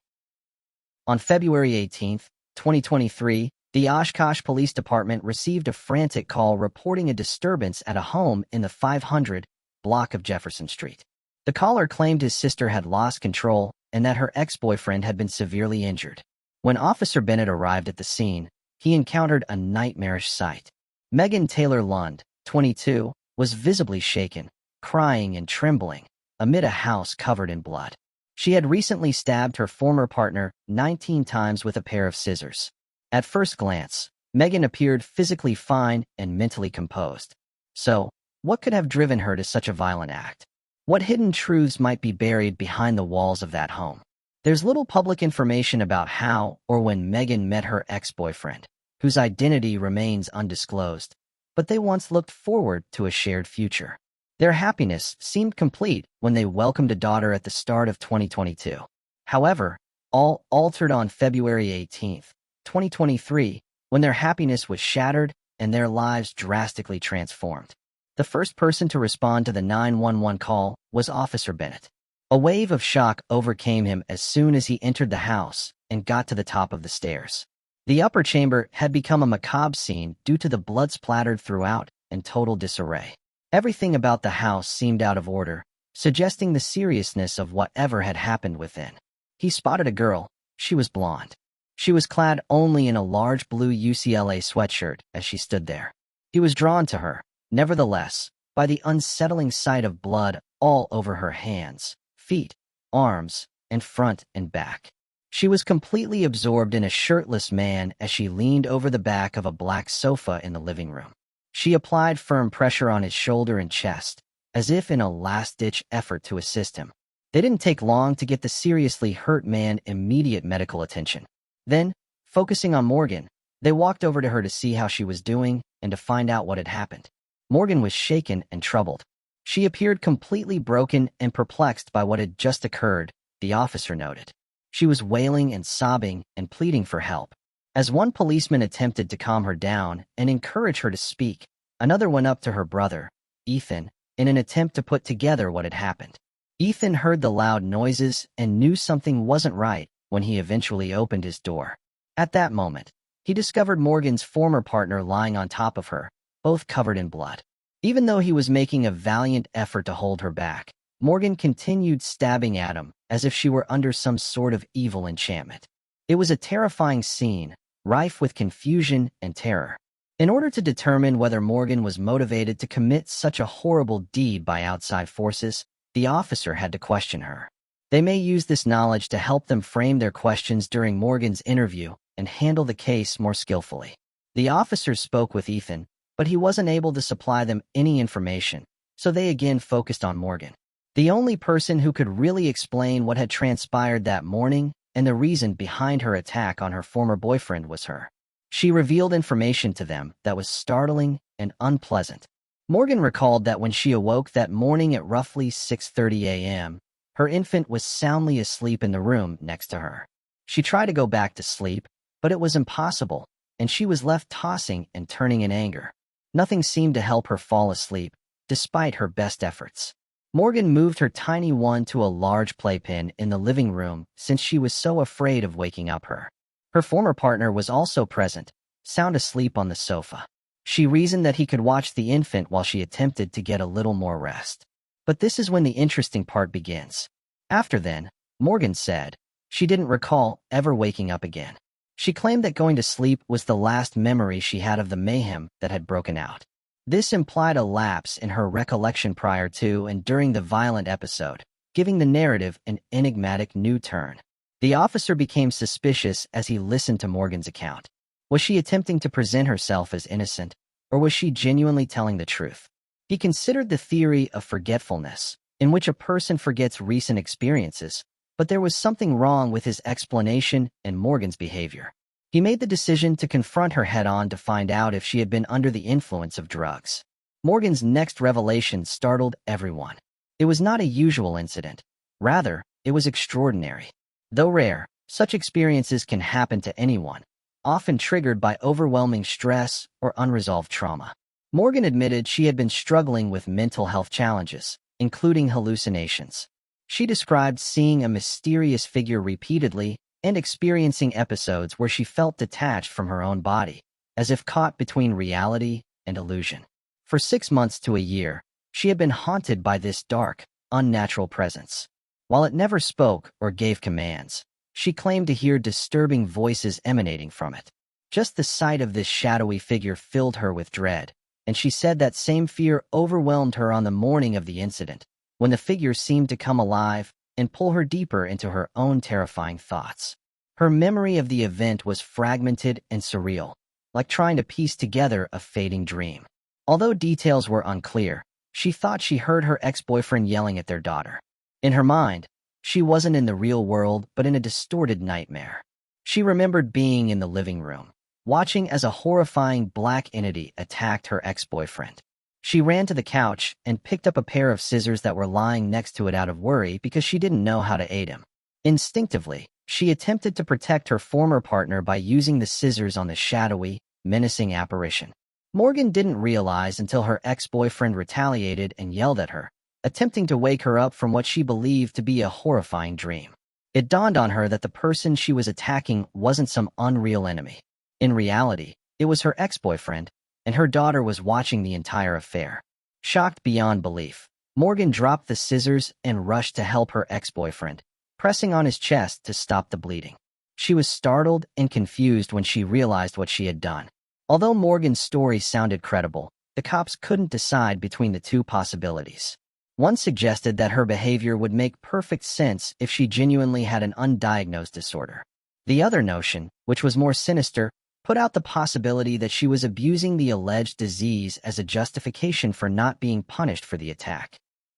On February 18, 2023, the Oshkosh Police Department received a frantic call reporting a disturbance at a home in the 500 block of Jefferson Street. The caller claimed his sister had lost control and that her ex-boyfriend had been severely injured. When Officer Bennett arrived at the scene, he encountered a nightmarish sight. Megan Taylor Lund, 22, was visibly shaken, crying and trembling, amid a house covered in blood. She had recently stabbed her former partner 19 times with a pair of scissors. At first glance, Megan appeared physically fine and mentally composed. So, what could have driven her to such a violent act? What hidden truths might be buried behind the walls of that home? There's little public information about how or when Megan met her ex-boyfriend, whose identity remains undisclosed, but they once looked forward to a shared future. Their happiness seemed complete when they welcomed a daughter at the start of 2022. However, all altered on February 18, 2023, when their happiness was shattered and their lives drastically transformed. The first person to respond to the 911 call was Officer Bennett. A wave of shock overcame him as soon as he entered the house and got to the top of the stairs. The upper chamber had become a macabre scene due to the blood splattered throughout and total disarray. Everything about the house seemed out of order, suggesting the seriousness of whatever had happened within. He spotted a girl. She was blonde. She was clad only in a large blue UCLA sweatshirt as she stood there. He was drawn to her, nevertheless, by the unsettling sight of blood all over her hands, feet, arms, and front and back. She was completely absorbed in a shirtless man as she leaned over the back of a black sofa in the living room. She applied firm pressure on his shoulder and chest, as if in a last-ditch effort to assist him. They didn't take long to get the seriously hurt man immediate medical attention. Then, focusing on Morgan, they walked over to her to see how she was doing and to find out what had happened. Morgan was shaken and troubled. She appeared completely broken and perplexed by what had just occurred, the officer noted. She was wailing and sobbing and pleading for help. As one policeman attempted to calm her down and encourage her to speak, another went up to her brother, Ethan, in an attempt to put together what had happened. Ethan heard the loud noises and knew something wasn't right when he eventually opened his door. At that moment, he discovered Morgan's former partner lying on top of her, both covered in blood. Even though he was making a valiant effort to hold her back, Morgan continued stabbing at him as if she were under some sort of evil enchantment. It was a terrifying scene, rife with confusion and terror. In order to determine whether Morgan was motivated to commit such a horrible deed by outside forces, the officer had to question her. They may use this knowledge to help them frame their questions during Morgan's interview and handle the case more skillfully. The officers spoke with Ethan, but he wasn't able to supply them any information, so they again focused on Morgan. The only person who could really explain what had transpired that morning and the reason behind her attack on her former boyfriend was her. She revealed information to them that was startling and unpleasant. Morgan recalled that when she awoke that morning at roughly 6:30 a.m., Her infant was soundly asleep in the room next to her. She tried to go back to sleep, but it was impossible, and she was left tossing and turning in anger. Nothing seemed to help her fall asleep, despite her best efforts. Morgan moved her tiny one to a large playpen in the living room since she was so afraid of waking up her. Her former partner was also present, sound asleep on the sofa. She reasoned that he could watch the infant while she attempted to get a little more rest. But this is when the interesting part begins. After then, Morgan said, she didn't recall ever waking up again. She claimed that going to sleep was the last memory she had of the mayhem that had broken out. This implied a lapse in her recollection prior to and during the violent episode, giving the narrative an enigmatic new turn. The officer became suspicious as he listened to Morgan's account. Was she attempting to present herself as innocent, or was she genuinely telling the truth? He considered the theory of forgetfulness, in which a person forgets recent experiences, but there was something wrong with his explanation and Morgan's behavior. He made the decision to confront her head-on to find out if she had been under the influence of drugs. Morgan's next revelation startled everyone. It was not a usual incident. Rather, it was extraordinary. Though rare, such experiences can happen to anyone, often triggered by overwhelming stress or unresolved trauma. Morgan admitted she had been struggling with mental health challenges, including hallucinations. She described seeing a mysterious figure repeatedly and experiencing episodes where she felt detached from her own body, as if caught between reality and illusion. For 6 months to a year, she had been haunted by this dark, unnatural presence. While it never spoke or gave commands, she claimed to hear disturbing voices emanating from it. Just the sight of this shadowy figure filled her with dread, and she said that same fear overwhelmed her on the morning of the incident, when the figure seemed to come alive and pull her deeper into her own terrifying thoughts. Her memory of the event was fragmented and surreal, like trying to piece together a fading dream. Although details were unclear, she thought she heard her ex-boyfriend yelling at their daughter. In her mind, she wasn't in the real world but in a distorted nightmare. She remembered being in the living room, watching as a horrifying black entity attacked her ex-boyfriend. She ran to the couch and picked up a pair of scissors that were lying next to it out of worry because she didn't know how to aid him. Instinctively, she attempted to protect her former partner by using the scissors on the shadowy, menacing apparition. Morgan didn't realize until her ex-boyfriend retaliated and yelled at her, attempting to wake her up from what she believed to be a horrifying dream. It dawned on her that the person she was attacking wasn't some unreal enemy. In reality, it was her ex-boyfriend, and her daughter was watching the entire affair. Shocked beyond belief, Morgan dropped the scissors and rushed to help her ex-boyfriend, pressing on his chest to stop the bleeding. She was startled and confused when she realized what she had done. Although Morgan's story sounded credible, the cops couldn't decide between the two possibilities. One suggested that her behavior would make perfect sense if she genuinely had an undiagnosed disorder. The other notion, which was more sinister, put out the possibility that she was abusing the alleged disease as a justification for not being punished for the attack.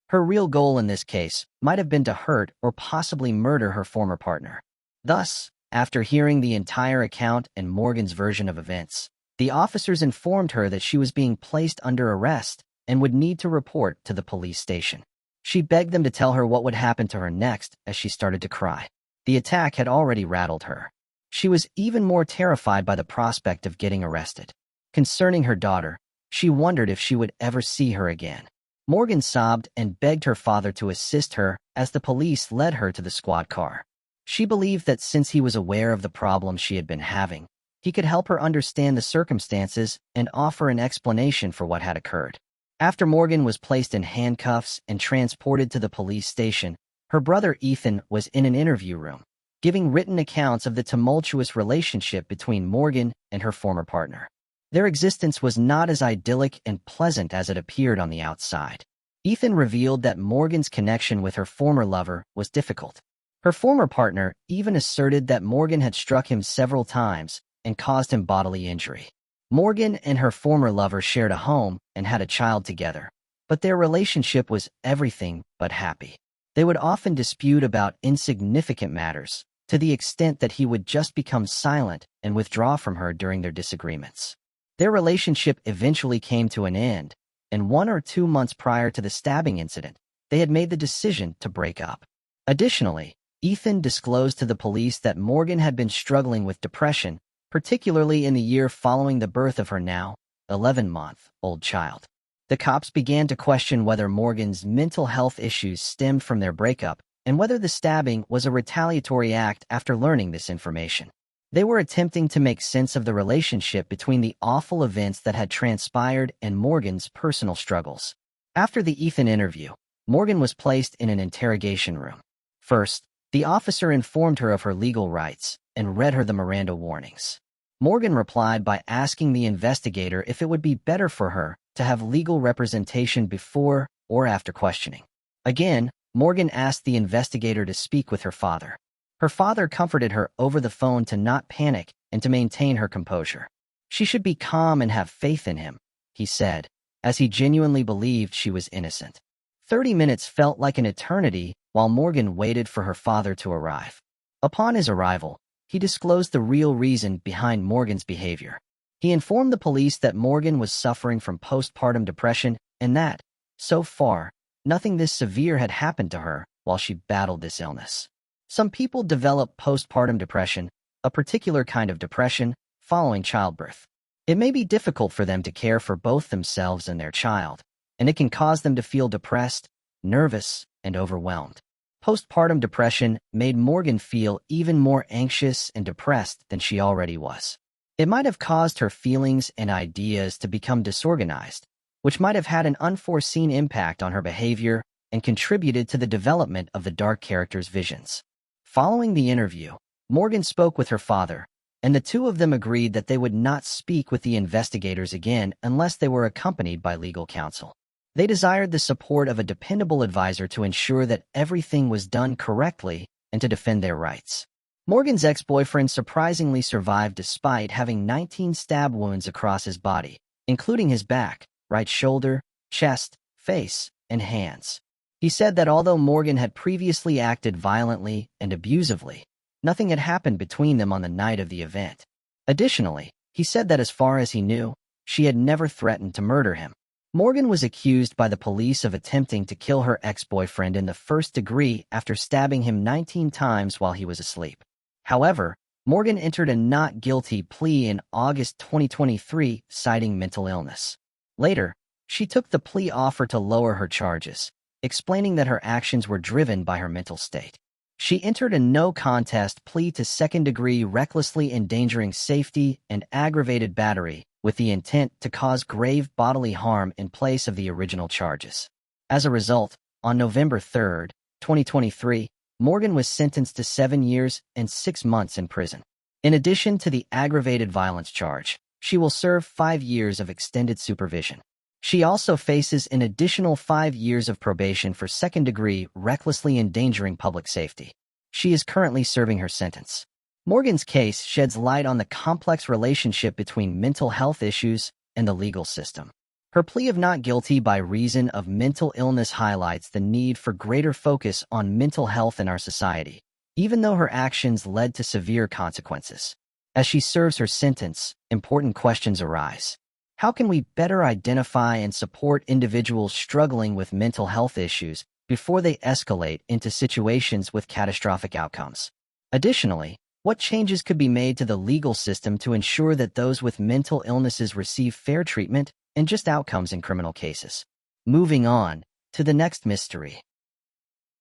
Her real goal in this case might have been to hurt or possibly murder her former partner. Thus, after hearing the entire account and Morgan's version of events, the officers informed her that she was being placed under arrest and would need to report to the police station. She begged them to tell her what would happen to her next as she started to cry. The attack had already rattled her. She was even more terrified by the prospect of getting arrested. Concerning her daughter, she wondered if she would ever see her again. Morgan sobbed and begged her father to assist her as the police led her to the squad car. She believed that since he was aware of the problems she had been having, he could help her understand the circumstances and offer an explanation for what had occurred. After Morgan was placed in handcuffs and transported to the police station, her brother Ethan was in an interview room, giving written accounts of the tumultuous relationship between Morgan and her former partner. Their existence was not as idyllic and pleasant as it appeared on the outside. Ethan revealed that Morgan's connection with her former lover was difficult. Her former partner even asserted that Morgan had struck him several times and caused him bodily injury. Morgan and her former lover shared a home and had a child together, but their relationship was everything but happy. They would often dispute about insignificant matters, to the extent that he would just become silent and withdraw from her during their disagreements. Their relationship eventually came to an end, and 1 or 2 months prior to the stabbing incident, they had made the decision to break up. Additionally, Ethan disclosed to the police that Morgan had been struggling with depression, particularly in the year following the birth of her now 11-month-old child. The cops began to question whether Morgan's mental health issues stemmed from their breakup and whether the stabbing was a retaliatory act after learning this information. They were attempting to make sense of the relationship between the awful events that had transpired and Morgan's personal struggles. After the Ethan interview, Morgan was placed in an interrogation room. First, the officer informed her of her legal rights and read her the Miranda warnings. Morgan replied by asking the investigator if it would be better for her to have legal representation before or after questioning. Again, Morgan asked the investigator to speak with her father. Her father comforted her over the phone to not panic and to maintain her composure. She should be calm and have faith in him, he said, as he genuinely believed she was innocent. 30 minutes felt like an eternity while Morgan waited for her father to arrive. Upon his arrival, he disclosed the real reason behind Morgan's behavior. He informed the police that Morgan was suffering from postpartum depression and that, so far, nothing this severe had happened to her while she battled this illness. Some people develop postpartum depression, a particular kind of depression, following childbirth. It may be difficult for them to care for both themselves and their child, and it can cause them to feel depressed, nervous, and overwhelmed. Postpartum depression made Morgan feel even more anxious and depressed than she already was. It might have caused her feelings and ideas to become disorganized, which might have had an unforeseen impact on her behavior and contributed to the development of the dark character's visions. Following the interview, Morgan spoke with her father, and the two of them agreed that they would not speak with the investigators again unless they were accompanied by legal counsel. They desired the support of a dependable advisor to ensure that everything was done correctly and to defend their rights. Morgan's ex-boyfriend surprisingly survived despite having 19 stab wounds across his body, including his back, right shoulder, chest, face, and hands. He said that although Morgan had previously acted violently and abusively, nothing had happened between them on the night of the event. Additionally, he said that as far as he knew, she had never threatened to murder him. Morgan was accused by the police of attempting to kill her ex-boyfriend in the first degree after stabbing him 19 times while he was asleep. However, Morgan entered a not guilty plea in August 2023, citing mental illness. Later, she took the plea offer to lower her charges, explaining that her actions were driven by her mental state. She entered a no-contest plea to second-degree recklessly endangering safety and aggravated battery with the intent to cause grave bodily harm in place of the original charges. As a result, on November 3, 2023, Morgan was sentenced to 7 years and 6 months in prison. In addition to the aggravated violence charge, she will serve 5 years of extended supervision. She also faces an additional 5 years of probation for second-degree recklessly endangering public safety. She is currently serving her sentence. Morgan's case sheds light on the complex relationship between mental health issues and the legal system. Her plea of not guilty by reason of mental illness highlights the need for greater focus on mental health in our society, even though her actions led to severe consequences. As she serves her sentence, important questions arise. How can we better identify and support individuals struggling with mental health issues before they escalate into situations with catastrophic outcomes? Additionally, what changes could be made to the legal system to ensure that those with mental illnesses receive fair treatment and just outcomes in criminal cases? Moving on to the next mystery.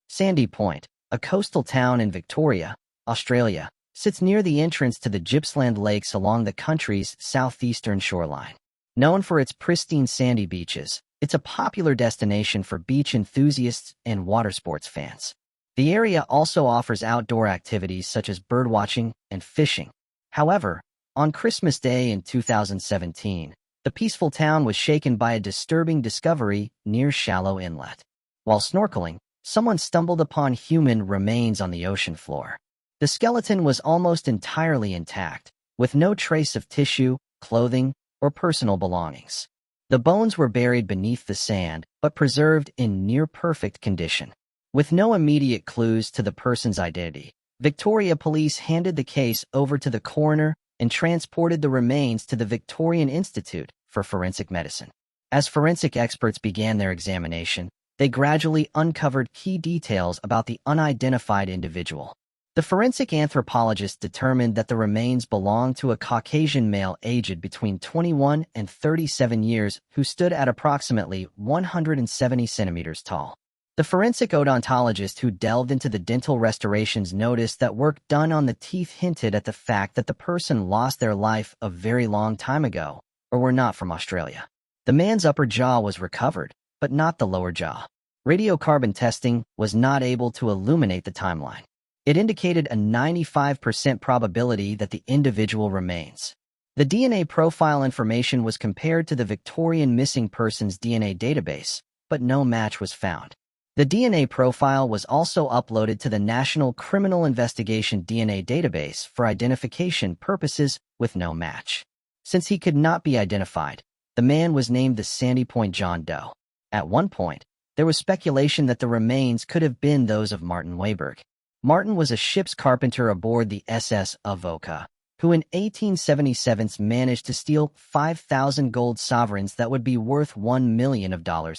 Sandy Point, a coastal town in Victoria, Australia, sits near the entrance to the Gippsland Lakes along the country's southeastern shoreline. Known for its pristine sandy beaches, it's a popular destination for beach enthusiasts and water sports fans. The area also offers outdoor activities such as birdwatching and fishing. However, on Christmas Day in 2017, the peaceful town was shaken by a disturbing discovery near Shallow Inlet. While snorkeling, someone stumbled upon human remains on the ocean floor. The skeleton was almost entirely intact, with no trace of tissue, clothing, or personal belongings. The bones were buried beneath the sand, but preserved in near-perfect condition. With no immediate clues to the person's identity, Victoria Police handed the case over to the coroner and transported the remains to the Victorian Institute for Forensic Medicine. As forensic experts began their examination, they gradually uncovered key details about the unidentified individual. The forensic anthropologist determined that the remains belonged to a Caucasian male aged between 21 and 37 years who stood at approximately 170 centimeters tall. The forensic odontologist who delved into the dental restorations noticed that work done on the teeth hinted at the fact that the person lost their life a very long time ago, or were not from Australia. The man's upper jaw was recovered, but not the lower jaw. Radiocarbon testing was not able to illuminate the timeline. It indicated a 95% probability that the individual remains. The DNA profile information was compared to the Victorian Missing Persons DNA database, but no match was found. The DNA profile was also uploaded to the National Criminal Investigation DNA database for identification purposes with no match. Since he could not be identified, the man was named the Sandy Point John Doe. At one point, there was speculation that the remains could have been those of Martin Weiberg. Martin was a ship's carpenter aboard the SS Avoca, who in 1877 managed to steal 5,000 gold sovereigns that would be worth $1 million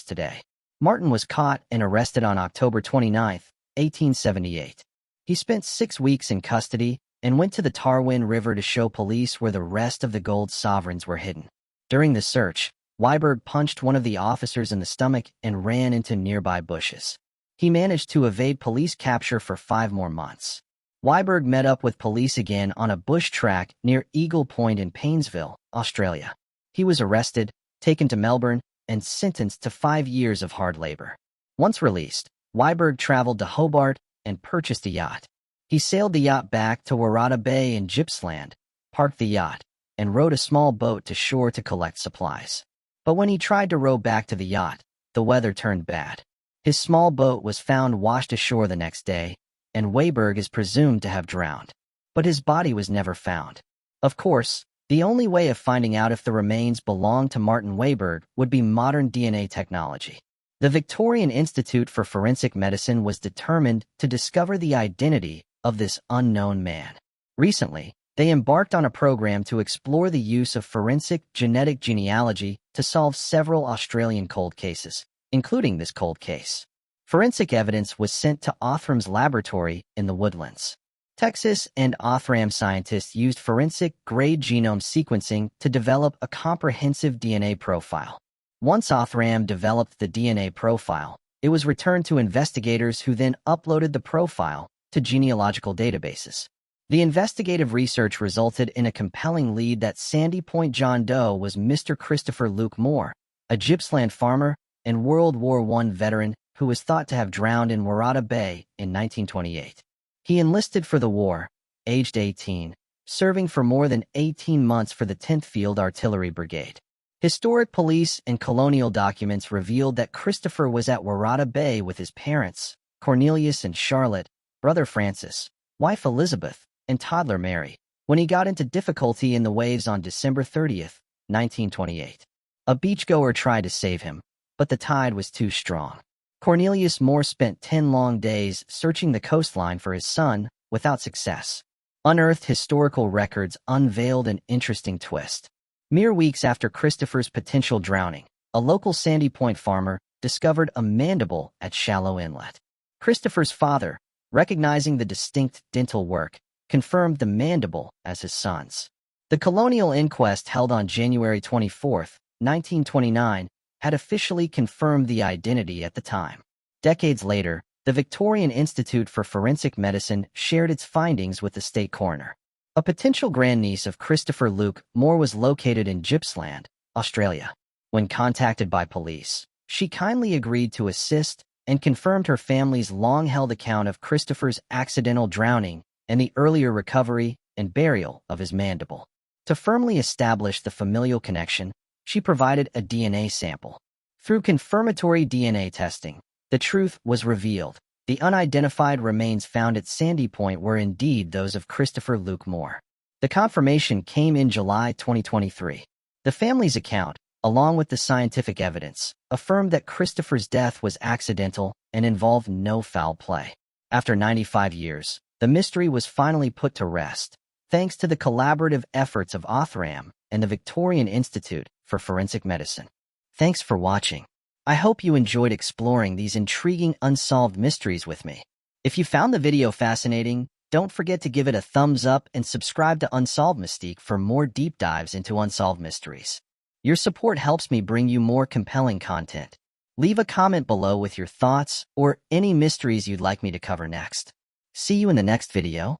today. Martin was caught and arrested on October 29, 1878. He spent 6 weeks in custody and went to the Tarwin River to show police where the rest of the gold sovereigns were hidden. During the search, Weiberg punched one of the officers in the stomach and ran into nearby bushes. He managed to evade police capture for 5 more months. Weiberg met up with police again on a bush track near Eagle Point in Paynesville, Australia. He was arrested, taken to Melbourne, and sentenced to 5 years of hard labor. Once released, Weiberg traveled to Hobart and purchased a yacht. He sailed the yacht back to Waratah Bay in Gippsland, parked the yacht, and rowed a small boat to shore to collect supplies. But when he tried to row back to the yacht, the weather turned bad. His small boat was found washed ashore the next day, and Weiberg is presumed to have drowned. But his body was never found. Of course, the only way of finding out if the remains belonged to Martin Weiberg would be modern DNA technology. The Victorian Institute for Forensic Medicine was determined to discover the identity of this unknown man. Recently, they embarked on a program to explore the use of forensic genetic genealogy to solve several Australian cold cases, including this cold case. Forensic evidence was sent to Othram's laboratory in the Woodlands, Texas, and Othram scientists used forensic-grade genome sequencing to develop a comprehensive DNA profile. Once Othram developed the DNA profile, it was returned to investigators who then uploaded the profile to genealogical databases. The investigative research resulted in a compelling lead that Sandy Point John Doe was Mr. Christopher Luke Moore, a Gippsland farmer and World War I veteran who was thought to have drowned in Waratah Bay in 1928. He enlisted for the war, aged 18, serving for more than 18 months for the 10th Field Artillery Brigade. Historic police and colonial documents revealed that Christopher was at Waratah Bay with his parents, Cornelius and Charlotte, brother Francis, wife Elizabeth, and toddler Mary, when he got into difficulty in the waves on December 30, 1928. A beachgoer tried to save him, but the tide was too strong. Cornelius Moore spent 10 long days searching the coastline for his son, without success. Unearthed historical records unveiled an interesting twist. Mere weeks after Christopher's potential drowning, a local Sandy Point farmer discovered a mandible at Shallow Inlet. Christopher's father, recognizing the distinct dental work, confirmed the mandible as his son's. The colonial inquest held on January 24, 1929, had officially confirmed the identity at the time. Decades later, the Victorian Institute for Forensic Medicine shared its findings with the state coroner. A potential grandniece of Christopher Luke Moore was located in Gippsland, Australia. When contacted by police, she kindly agreed to assist and confirmed her family's long-held account of Christopher's accidental drowning and the earlier recovery and burial of his mandible. To firmly establish the familial connection, she provided a DNA sample. Through confirmatory DNA testing, the truth was revealed. The unidentified remains found at Sandy Point were indeed those of Christopher Luke Moore. The confirmation came in July 2023. The family's account, along with the scientific evidence, affirmed that Christopher's death was accidental and involved no foul play. After 95 years, the mystery was finally put to rest, thanks to the collaborative efforts of Othram and the Victorian Institute for Forensic Medicine. Thanks for watching. I hope you enjoyed exploring these intriguing unsolved mysteries with me. If you found the video fascinating, don't forget to give it a thumbs up and subscribe to Unsolved Mystique for more deep dives into unsolved mysteries. Your support helps me bring you more compelling content. Leave a comment below with your thoughts or any mysteries you'd like me to cover next. See you in the next video.